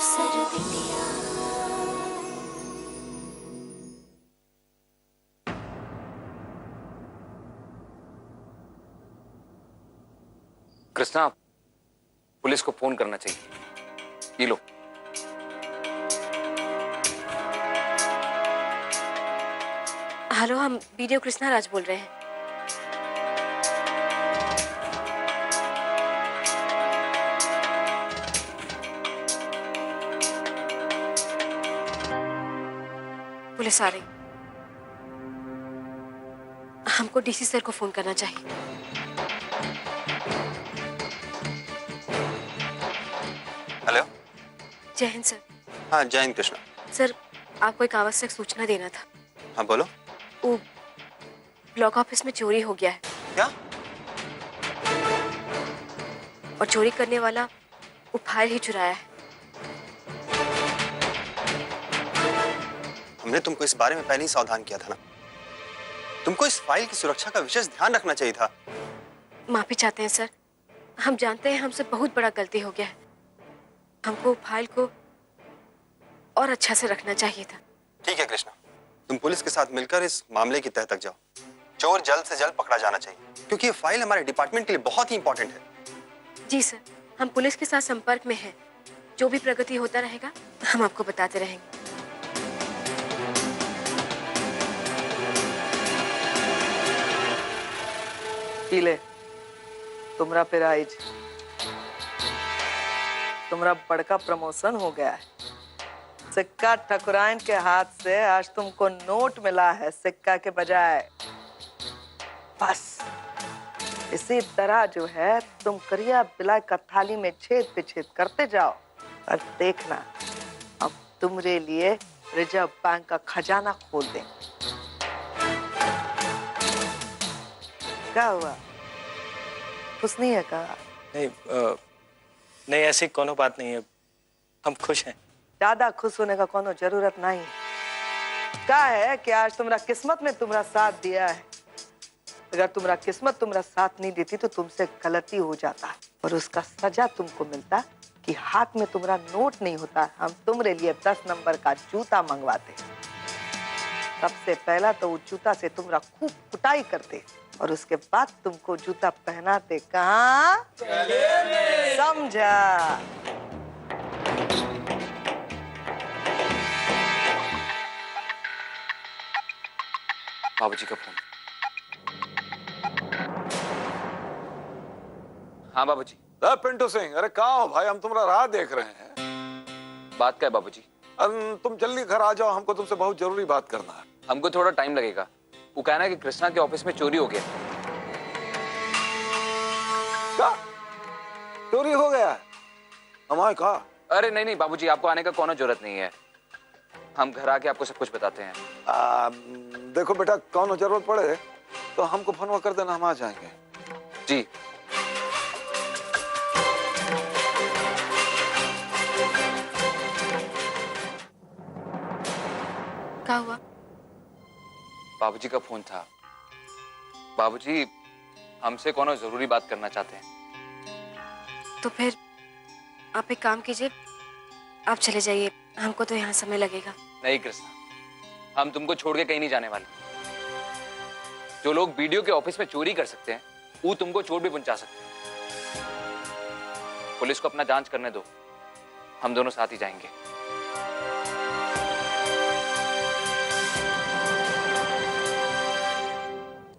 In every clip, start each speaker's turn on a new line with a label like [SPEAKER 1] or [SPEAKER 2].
[SPEAKER 1] अफसर बिटिया।
[SPEAKER 2] कृष्णा, पुलिस को फोन करना चाहिए। ये लो।
[SPEAKER 3] हेलो, हम वीडियो कृष्णा राज बोल रहे हैं। पुलिस आ रही। हमको डीसी सर को फोन करना चाहिए।
[SPEAKER 2] हेलो।
[SPEAKER 3] जय हिंद सर।
[SPEAKER 2] हाँ, जय हिंद कृष्णा।
[SPEAKER 3] सर, आपको एक आवश्यक सूचना देना था।
[SPEAKER 2] हाँ बोलो।
[SPEAKER 3] वो ब्लॉक ऑफिस में चोरी हो गया है।
[SPEAKER 2] क्या?
[SPEAKER 3] और चोरी करने वाला वो फाइल ही चुराया है।
[SPEAKER 2] हमने तुमको इस बारे में पहले ही सावधान किया था ना। तुमको इस फाइल की सुरक्षा का विशेष ध्यान रखना चाहिए था।
[SPEAKER 3] माफी चाहते हैं सर, हम जानते हैं हमसे बहुत बड़ा गलती हो गया है। हमको फाइल को और अच्छा से रखना चाहिए था।
[SPEAKER 2] ठीक है कृष्णा, तुम पुलिस के साथ मिलकर इस मामले की तह तक जाओ। चोर जल्द से जल्द पकड़ा जाना चाहिए, क्योंकि ये फाइल हमारे डिपार्टमेंट के लिए बहुत ही इंपॉर्टेंट है।
[SPEAKER 3] जी सर, हम पुलिस के साथ संपर्क में हैं। जो भी प्रगति होता रहेगा हम आपको बताते रहेंगे।
[SPEAKER 4] ले तुमरा प्राइज, तुम्हारा बड़का प्रमोशन हो गया है। सिक्का ठकुराइन के हाथ से आज तुमको नोट मिला है सिक्का के बजाय। बस इसी तरह जो है तुम करिया बिलाई का थाली में छेद पे छेद करते जाओ और देखना अब तुम्हारे लिए रिजर्व बैंक का खजाना खोल दें। क्या हुआ? खुश नहीं है का?
[SPEAKER 5] नहीं, ऐसी कोनो बात नहीं है, हम खुश हैं।
[SPEAKER 4] ज्यादा खुश होने का कोनो जरूरत नहीं। क्या है कि आज तुम्हारा किस्मत में तुम्हारा साथ दिया है। अगर तुम्हारा किस्मत तुम्हारा साथ नहीं देती तो तुमसे गलती हो जाता और उसका सजा तुमको मिलता कि हाथ में तुम्हारा नोट नहीं होता। हम तुम्हारे लिए 10 नंबर का जूता मंगवाते। सबसे पहला तो वो जूता से तुम्हारा खूब कुटाई करते और उसके बाद तुमको जूता पहनाते। कहाँ? समझा?
[SPEAKER 2] बाबूजी का फोन। हाँ बाबूजी।
[SPEAKER 6] पिंटू सिंह, अरे कहाँ हो भाई? हम तुम्हारा राह देख रहे हैं।
[SPEAKER 2] बात क्या है बाबूजी?
[SPEAKER 6] तुम जल्दी घर आ जाओ, हमको तुमसे बहुत जरूरी बात करना है।
[SPEAKER 2] हमको थोड़ा टाइम लगेगा। वो कहना है कि कृष्णा के ऑफिस में चोरी हो गया।
[SPEAKER 6] क्या चोरी हो गया? हमारे कहा?
[SPEAKER 2] अरे नहीं नहीं बाबूजी, आपको आने का कोनो जरूरत नहीं है। हम घर आके आपको सब कुछ बताते हैं।
[SPEAKER 6] देखो बेटा, कौन जरूरत पड़े तो हमको फोन कर देना, हम आ जाएंगे।
[SPEAKER 2] जी।
[SPEAKER 3] क्या हुआ?
[SPEAKER 2] बाबूजी का फोन था। बाबूजी हमसे कोनो जरूरी बात करना चाहते हैं।
[SPEAKER 3] तो फिर आप एक काम कीजिए, आप चले जाइए, हमको तो यहाँ समय लगेगा।
[SPEAKER 2] नहीं कृष्णा, हम तुमको छोड़ के कहीं नहीं जाने वाले। जो लोग वीडियो के ऑफिस में चोरी कर सकते हैं वो तुमको चोट भी पहुंचा सकते हैं। पुलिस को अपना जांच करने दो, हम दोनों साथ ही जाएंगे।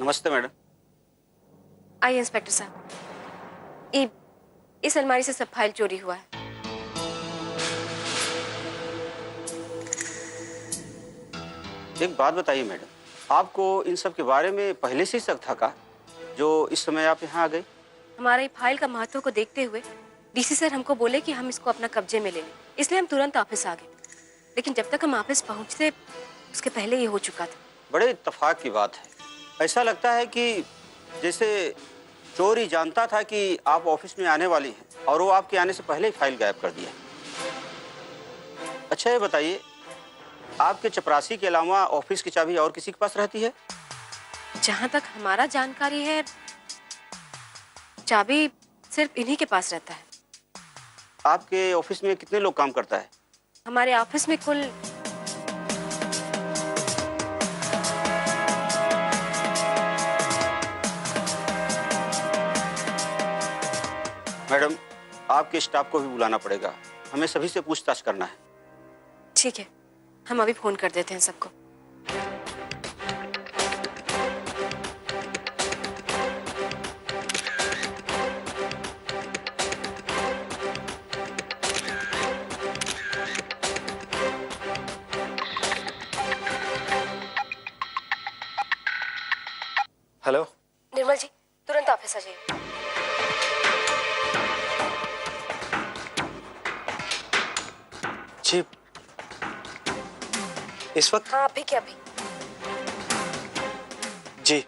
[SPEAKER 2] नमस्ते मैडम।
[SPEAKER 3] आइए इंस्पेक्टर साहब, इस अलमारी से सब फाइल चोरी हुआ है।
[SPEAKER 7] एक बात बताइए मैडम, आपको इन सब के बारे में पहले से ही शक था का, जो इस समय आप यहाँ आ गए?
[SPEAKER 3] हमारे फाइल का महत्व को देखते हुए डीसी सर हमको बोले कि हम इसको अपना कब्जे में ले लें, इसलिए हम तुरंत ऑफिस आ गए। लेकिन जब तक हम ऑफिस पहुंचते उसके पहले ये हो चुका था।
[SPEAKER 7] बड़े इत्तेफाक की बात है। ऐसा लगता है कि जैसे चोर ही जानता था कि आप ऑफिस में आने वाली हैं और वो आपके आने से पहले ही फाइल गायब कर दिया। अच्छा ये बताइए, आपके चपरासी के अलावा ऑफिस की चाबी और किसी के पास रहती है?
[SPEAKER 3] जहां तक हमारा जानकारी है चाबी सिर्फ इन्हीं के पास रहता है।
[SPEAKER 7] आपके ऑफिस में कितने लोग काम करता है?
[SPEAKER 3] हमारे ऑफिस में कुल
[SPEAKER 7] मैडम, आपके स्टाफ को भी बुलाना पड़ेगा, हमें सभी से पूछताछ करना है।
[SPEAKER 3] ठीक है, हम अभी फोन कर देते हैं सबको।
[SPEAKER 5] हेलो।
[SPEAKER 3] निर्मल जी, तुरंत ऑफिस आ जाइए।
[SPEAKER 5] जी, इस वक्त?
[SPEAKER 3] हाँ, अभी क्या अभी?
[SPEAKER 5] जी।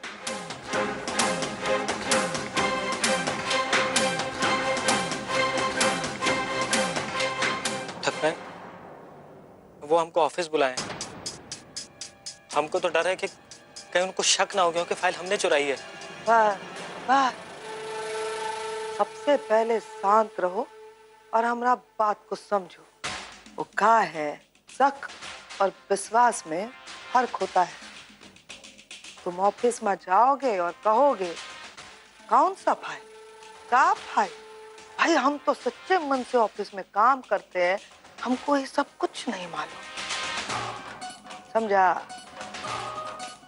[SPEAKER 5] ठकराइन, वो हमको ऑफिस बुलाए। हमको तो डर है कि कहीं उनको शक ना हो गया कि फाइल हमने चुराई है।
[SPEAKER 4] वाह वाह, सबसे पहले शांत रहो और हमारा बात को समझो। वो कहा है, शक और विश्वास में फर्क होता है। तुम ऑफिस में जाओगे और कहोगे कौन सा फाइल, क्या फाइल? भाई हम तो सच्चे मन से ऑफिस में काम करते हैं, हमको ये सब कुछ नहीं मालूम, समझा?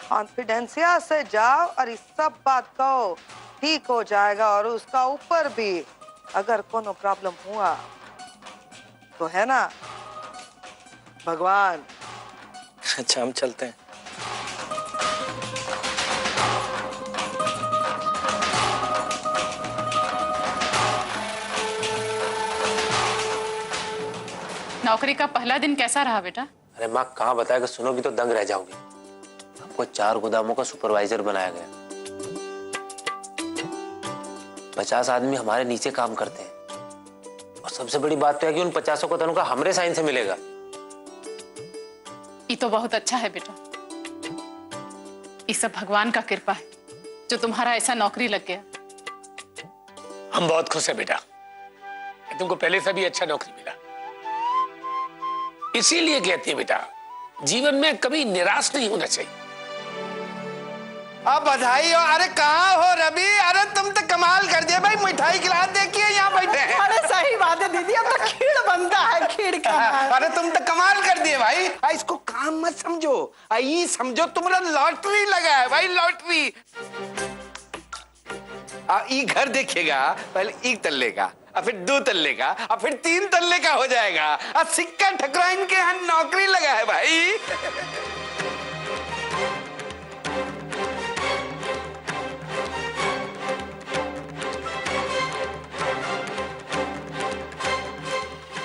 [SPEAKER 4] कॉन्फिडेंसिया से जाओ और इस सब बात कहो, ठीक हो जाएगा। और उसका ऊपर भी अगर कोनो प्रॉब्लम हुआ तो है ना भगवान।
[SPEAKER 5] अच्छा, हम चलते हैं।
[SPEAKER 1] नौकरी का पहला दिन कैसा रहा बेटा?
[SPEAKER 8] अरे माँ, कहाँ बताएगा, सुनोगी तो दंग रह जाओगी। हमको 4 गोदामों का सुपरवाइजर बनाया गया। 50 आदमी हमारे नीचे काम करते हैं और सबसे बड़ी बात तो है कि उन 50 को तनख्वाह हमरे साइन से मिलेगा।
[SPEAKER 1] ये तो बहुत अच्छा है बेटा। ये सब भगवान का कृपा है जो तुम्हारा ऐसा नौकरी लग गया।
[SPEAKER 9] हम बहुत खुश हैं बेटा, तुमको पहले से भी अच्छा नौकरी मिला। इसीलिए कहती है बेटा, जीवन में कभी निराश नहीं होना चाहिए।
[SPEAKER 10] अब बधाई हो। अरे कहाँ हो रवि? अरे तुम तो कमाल कर दिए भाई, मिठाई खिला, देखिए यहाँ बैठे हैं।
[SPEAKER 4] अरे सही बात है दीदी, अब तो खीर बनता है, खीर का।
[SPEAKER 10] अरे तुम तो कमाल कर दिए भाई। इसको काम मत समझो, ये समझो तुम्हारा लॉटरी लगा है भाई, लॉटरी। ये घर देखिएगा, पहले 1 तल्ले का, और फिर 2 तल्ले का, और फिर 3 तल्ले का हो जाएगा। और सिक्का ठकुराइन के यहाँ नौकरी लगा है भाई।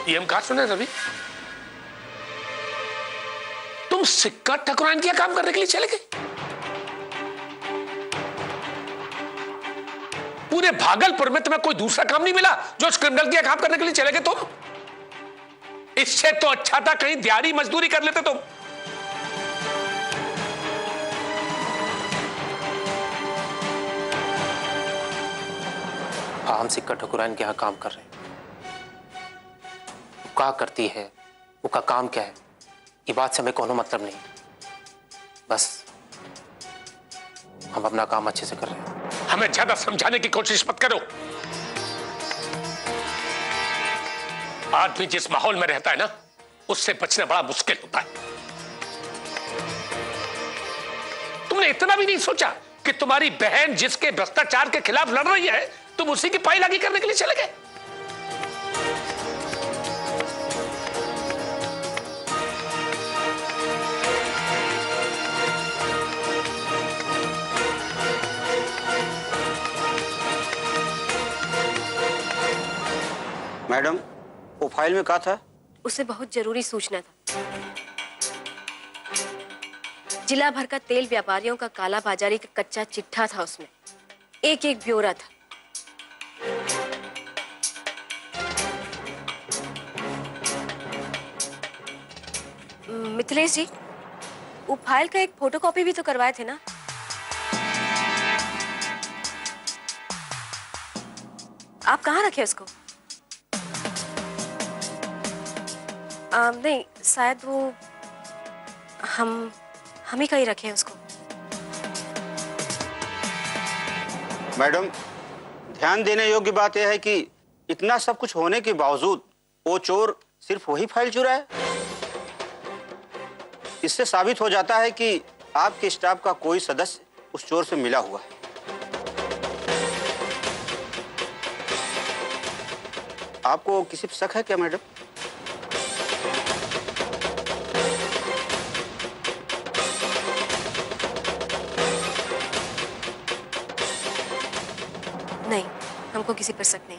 [SPEAKER 9] ये हम कहा सुने रवि, तुम सिक्का ठकुराइन के काम करने के लिए चले गए? पूरे भागलपुर में तुम्हें कोई दूसरा काम नहीं मिला जो उस क्रिमिनल के काम करने के लिए चले गए तुम? इससे तो अच्छा था कहीं दिहाड़ी मजदूरी कर लेते तुम।
[SPEAKER 8] हाँ, हम सिक्का ठकुराइन के यहाँ काम कर रहे हैं। वो क्या करती है, उसका काम क्या है, ये बात से हमें कोनो मतलब नहीं। बस हम अपना काम अच्छे से कर रहे हैं।
[SPEAKER 9] हमें ज्यादा समझाने की कोशिश मत करो। आदमी जिस माहौल में रहता है ना, उससे बचना बड़ा मुश्किल होता है। तुमने इतना भी नहीं सोचा कि तुम्हारी बहन जिसके भ्रष्टाचार के खिलाफ लड़ रही है, तुम उसी की पाईलागी करने के लिए चले गए।
[SPEAKER 7] मैडम, वो फाइल में क्या था?
[SPEAKER 3] उसे बहुत जरूरी सूचना था। जिला भर का तेल व्यापारियों का काला बाजारी का कच्चा चिट्ठा था उसमें, एक एक ब्यौरा था। मिथिलेश जी, वो फाइल का एक फोटोकॉपी भी तो करवाए थे ना? आप कहाँ रखे उसको? नहीं, शायद वो हम ही कहीं रखे हैं उसको।
[SPEAKER 7] मैडम, ध्यान देने योग्य बात यह है कि इतना सब कुछ होने के बावजूद वो चोर सिर्फ वही फाइल चुरा है। इससे साबित हो जाता है कि आपके स्टाफ का कोई सदस्य उस चोर से मिला हुआ है। आपको किसी पर शक है क्या मैडम?
[SPEAKER 3] नहीं, हमको किसी पर शक नहीं।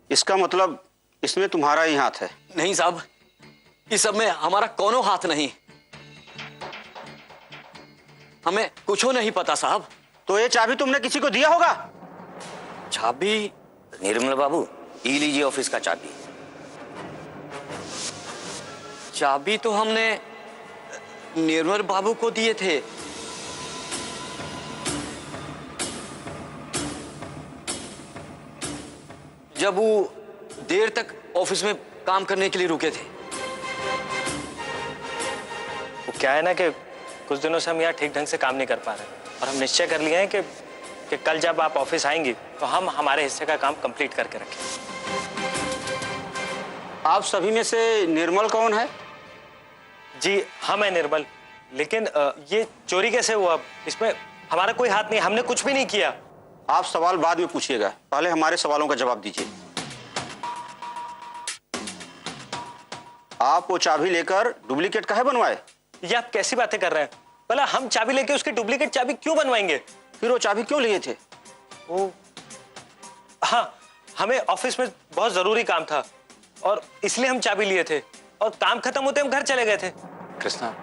[SPEAKER 7] इसका मतलब इसमें तुम्हारा ही हाथ है?
[SPEAKER 11] नहीं साहब, इस सब में हमारा कोनो हाथ नहीं। हमें कुछ नहीं पता साहब।
[SPEAKER 7] तो ये चाबी तुमने किसी को दिया होगा?
[SPEAKER 11] चाबी?
[SPEAKER 12] निर्मल बाबू, ये लीजिए ऑफिस का चाबी।
[SPEAKER 11] चाबी तो हमने निर्मल बाबू को दिए थे। जब वो देर तक ऑफिस में काम करने के लिए रुके थे।
[SPEAKER 5] वो क्या है ना कि कुछ दिनों से हम यहाँ ठीक ढंग से काम नहीं कर पा रहे और हम निश्चय कर लिए हैं कि कल जब आप ऑफिस आएंगी तो हम हमारे हिस्से का काम कंप्लीट करके रखें।
[SPEAKER 7] आप सभी में से निर्मल कौन है?
[SPEAKER 5] जी हम है निर्मल, लेकिन ये चोरी कैसे हुआ? इसमें हमारा कोई हाथ नहीं, हमने कुछ भी नहीं किया।
[SPEAKER 7] आप सवाल बाद में पूछिएगा, पहले हमारे सवालों का जवाब दीजिए। आप वो चाबी लेकर डुप्लीकेट काहे बनवाए?
[SPEAKER 5] ये आप कैसी बातें कर रहे हैं? भला हम चाबी लेके उसकी डुप्लीकेट चाबी क्यों बनवाएंगे?
[SPEAKER 7] फिर वो चाबी क्यों लिए थे?
[SPEAKER 5] वो हाँ, हमें ऑफिस में बहुत जरूरी काम था और इसलिए हम चाबी लिए थे और काम खत्म होते हम घर चले गए थे।
[SPEAKER 2] कृष्णा,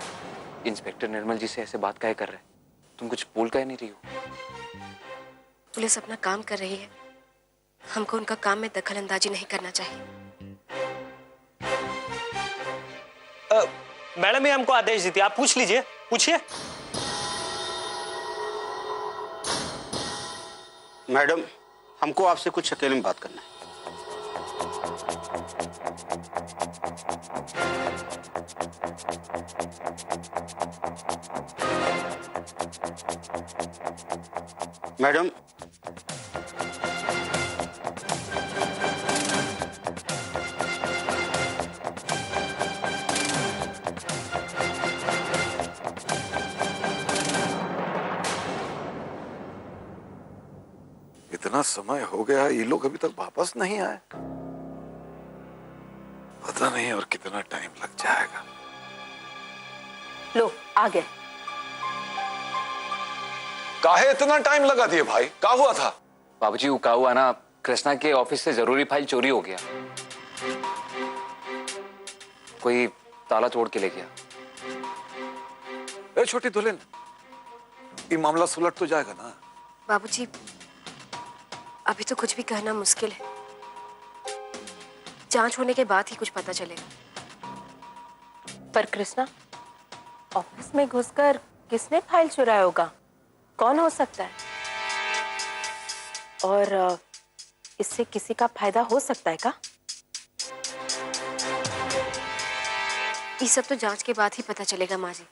[SPEAKER 2] इंस्पेक्टर निर्मल जी से ऐसे बात काहे कर रहे हैं? तुम कुछ बोल काहे नहीं रही हो?
[SPEAKER 3] पुलिस अपना काम कर रही है, हमको उनका काम में दखल अंदाजी नहीं करना चाहिए।
[SPEAKER 5] मैडम ही हमको आदेश दी थी, आप पूछ लीजिए, पूछिए।
[SPEAKER 7] मैडम, हमको आपसे कुछ अकेले में बात करना है। मैडम,
[SPEAKER 6] इतना समय हो गया, ये लोग अभी तक वापस नहीं आए। पता नहीं और कितना टाइम लग जाएगा।
[SPEAKER 1] लो आ गए।
[SPEAKER 6] काहे इतना टाइम लगा दिए भाई? क्या हुआ था?
[SPEAKER 2] बाबूजी, वो क्या हुआ ना, कृष्णा के ऑफिस से जरूरी फाइल चोरी हो गया। कोई ताला तोड़ के ले गया।
[SPEAKER 6] ए छोटी दुल्हन, ये मामला सुलट तो जाएगा ना?
[SPEAKER 3] बाबूजी, अभी तो कुछ भी कहना मुश्किल है। जांच होने के बाद ही कुछ पता चलेगा।
[SPEAKER 1] पर कृष्णा, ऑफिस में घुसकर किसने फाइल चुराया होगा? कौन हो सकता है? और इससे किसी का फायदा हो सकता है क्या?
[SPEAKER 3] ये सब तो जांच के बाद ही पता चलेगा माँ जी।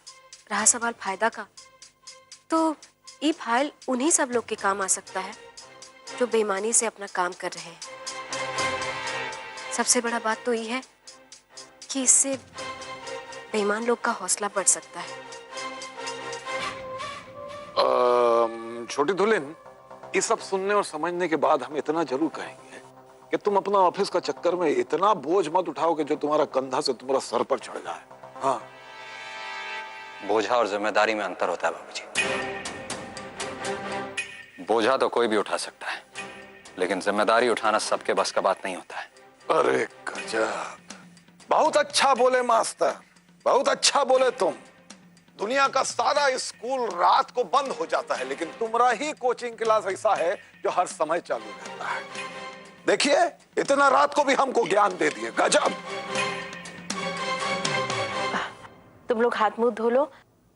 [SPEAKER 3] रहा सवाल फायदा का, तो ये फाइल उन्हीं सब लोग के काम आ सकता है जो बेईमानी से अपना काम कर रहे हैं। सबसे बड़ा बात तो ये है कि इससे बेईमान लोग का हौसला बढ़ सकता है।
[SPEAKER 6] छोटी दुल्हन, ये सब सुनने और समझने के बाद हम इतना जरूर कहेंगे कि तुम अपना ऑफिस का चक्कर में इतना बोझ मत उठाओ कि जो तुम्हारा कंधा से तुम्हारा सर पर चढ़ जाए। हाँ,
[SPEAKER 7] बोझा और जिम्मेदारी में अंतर होता है बाबूजी।
[SPEAKER 2] बोझा तो कोई भी उठा सकता है, लेकिन जिम्मेदारी उठाना सबके बस का बात नहीं होता है।
[SPEAKER 6] अरे गजब, बहुत अच्छा बोले मास्टर, बहुत अच्छा बोले तुम। दुनिया का सारा स्कूल रात को बंद हो जाता है, लेकिन तुम्हारा ही कोचिंग क्लास ऐसा है जो हर समय चालू रहता है। देखिए, इतना रात को भी हमको ज्ञान दे दिए। गजब।
[SPEAKER 1] तुम लोग हाथ मुंह धो लो,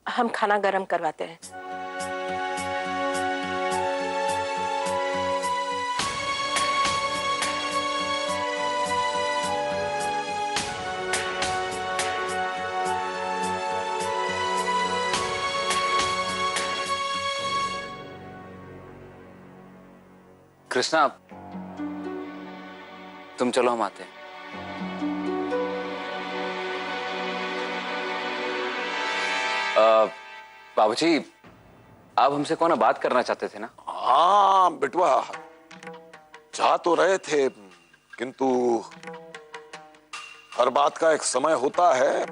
[SPEAKER 1] हम खाना गर्म करवाते हैं।
[SPEAKER 2] कृष्णा, तुम चलो, हम आते हैं। बाबूजी, आप हमसे कौन बात करना चाहते थे ना?
[SPEAKER 6] हाँ बिटवा, चाह तो रहे थे, किंतु हर बात का एक समय होता है।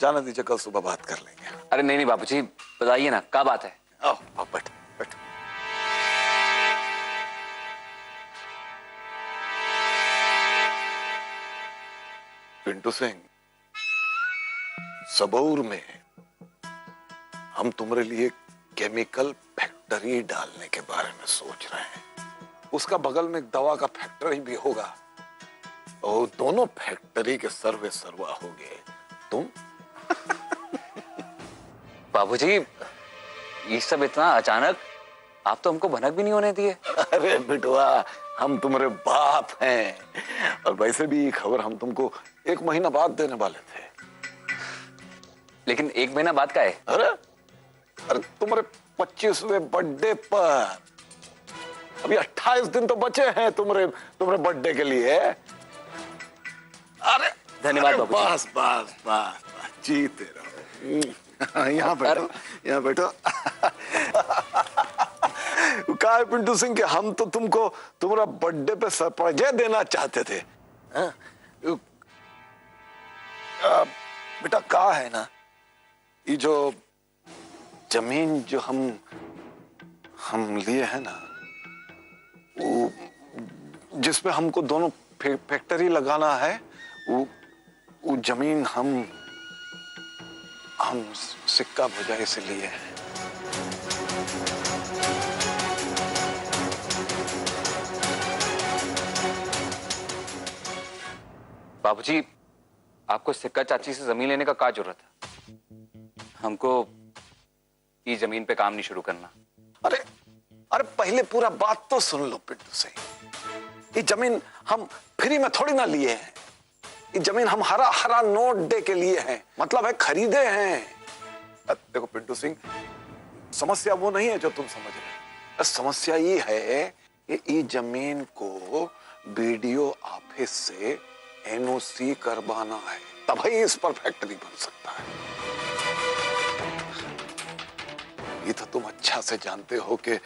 [SPEAKER 6] जाने दीजिए, कल सुबह बात कर लेंगे।
[SPEAKER 2] अरे नहीं नहीं बाबूजी, बताइए ना, क्या बात है?
[SPEAKER 6] आओ बैठो बैठो। पिंटू सिंह, सबौर में हम तुम्हारे लिए केमिकल फैक्ट्री डालने के बारे में सोच रहे हैं। उसका बगल में एक दवा का फैक्ट्री भी होगा और दोनों फैक्ट्री के सर्वे सर्वा होंगे तुम।
[SPEAKER 2] बाबूजी, ये सब इतना अचानक, आप तो हमको भनक भी नहीं होने दिए।
[SPEAKER 6] अरे बिटवा, हम तुम्हारे बाप हैं, और वैसे भी खबर हम तुमको 1 महीना बाद देने वाले थे।
[SPEAKER 2] लेकिन 1 महीना बाद का है?
[SPEAKER 6] अरे तुम्हारे 25वें बर्थडे पर अभी 28 दिन तो बचे हैं तुम्हारे बर्थडे के लिए। अरे
[SPEAKER 2] धन्यवाद बाबूजी।
[SPEAKER 6] बस बस बस बस, जीते रहो। यहाँ बैठो, यहाँ बैठो। कहा है पिंटू सिंह कि हम तो तुमको तुम्हारा बर्थडे पे सरप्राइज देना चाहते थे। बेटा, कहा है ना, ये जो जमीन जो हम लिए हैं ना, वो जिसपे हमको दोनों फैक्ट्री लगाना है, वो जमीन हम सिक्का भुजाई से लिए हैं।
[SPEAKER 2] बाबूजी, आपको सिक्का चाची से जमीन लेने का क्या जरूरत है? हमको ये जमीन पे काम नहीं शुरू करना।
[SPEAKER 6] अरे पहले पूरा बात तो सुन लो पिंटू सिंह। ये जमीन हम फ्री में थोड़ी ना लिए हैं। ये जमीन हम हरा हरा नोट दे के लिए हैं, मतलब है खरीदे हैं। देखो पिंटू सिंह, समस्या वो नहीं है जो तुम समझ रहे हो। समस्या ये है कि ये जमीन को बीडीओ ऑफिस से एनओसी करवाना है, तभी इस पर फैक्ट्री बन सकता है। ये तो तुम अच्छा से जानते हो कि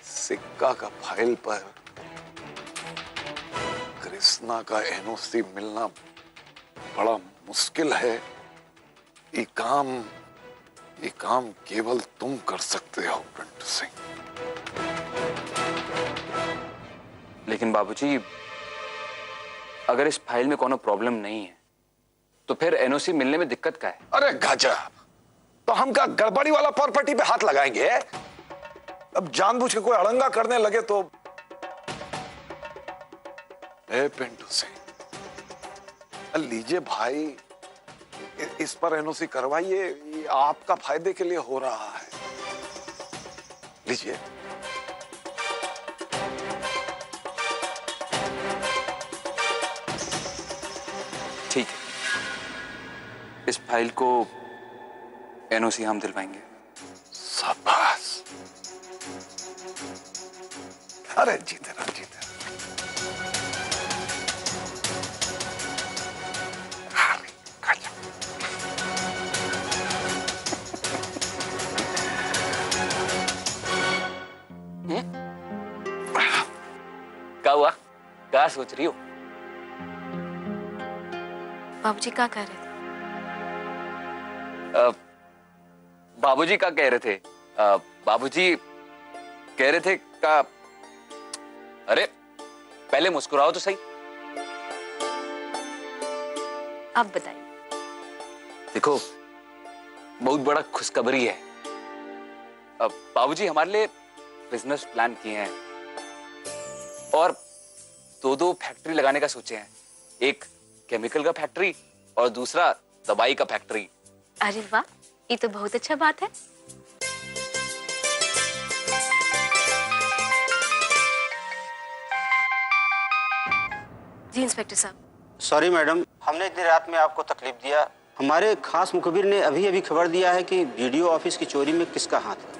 [SPEAKER 6] सिक्का का फाइल पर कृष्णा का एनओसी मिलना बड़ा मुश्किल है। ये काम केवल तुम कर सकते हो पिंटू सिंह।
[SPEAKER 2] लेकिन बाबूजी, अगर इस फाइल में कोनो प्रॉब्लम नहीं है तो फिर एनओसी मिलने में दिक्कत क्या है?
[SPEAKER 6] अरे गजब, तो हम क्या गड़बड़ी वाला प्रॉपर्टी पे हाथ लगाएंगे? अब जानबूझ के कोई अड़ंगा करने लगे तो। पिंटू सिंह, लीजिए भाई, इस पर एनओसी करवाइए, ये आपका फायदे के लिए हो रहा है। लीजिए।
[SPEAKER 2] ठीक है, इस फाइल को एनओसी हम दिलवाएंगे।
[SPEAKER 6] शाबाश। अरे जीते रहो, जीते रहो।
[SPEAKER 2] क्या हुआ? क्या सोच रही हो?
[SPEAKER 3] बाबूजी क्या कह रहे थे?
[SPEAKER 2] बाबूजी क्या कह रहे थे? बाबूजी कह रहे थे का, अरे पहले मुस्कुराओ तो सही।
[SPEAKER 3] आप बताइए।
[SPEAKER 2] देखो, बहुत बड़ा खुशखबरी है। बाबूजी हमारे लिए बिजनेस प्लान किए हैं और 2 फैक्ट्री लगाने का सोचे हैं। एक केमिकल का फैक्ट्री और दूसरा दवाई का फैक्ट्री।
[SPEAKER 3] अरे वाह, ये तो बहुत अच्छा बात है। जी इंस्पेक्टर साहब।
[SPEAKER 7] सॉरी मैडम, हमने इतनी रात में आपको तकलीफ दिया। हमारे खास मुखबिर ने अभी अभी खबर दिया है कि बीडीओ ऑफिस की चोरी में किसका हाथ है।